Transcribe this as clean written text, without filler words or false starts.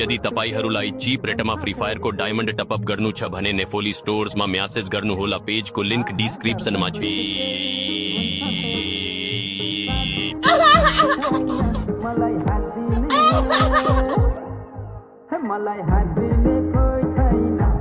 यदि तपाईहरुलाई जीप रेटमा फ्री फायर को डायमन्ड टपअप गर्नु छ भने नेफोली स्टोर्स मा म्यासेज गर्नु होला। पेज को लिंक डिस्क्रिप्सन मा छ। मलाई हात दिने कोही छैन।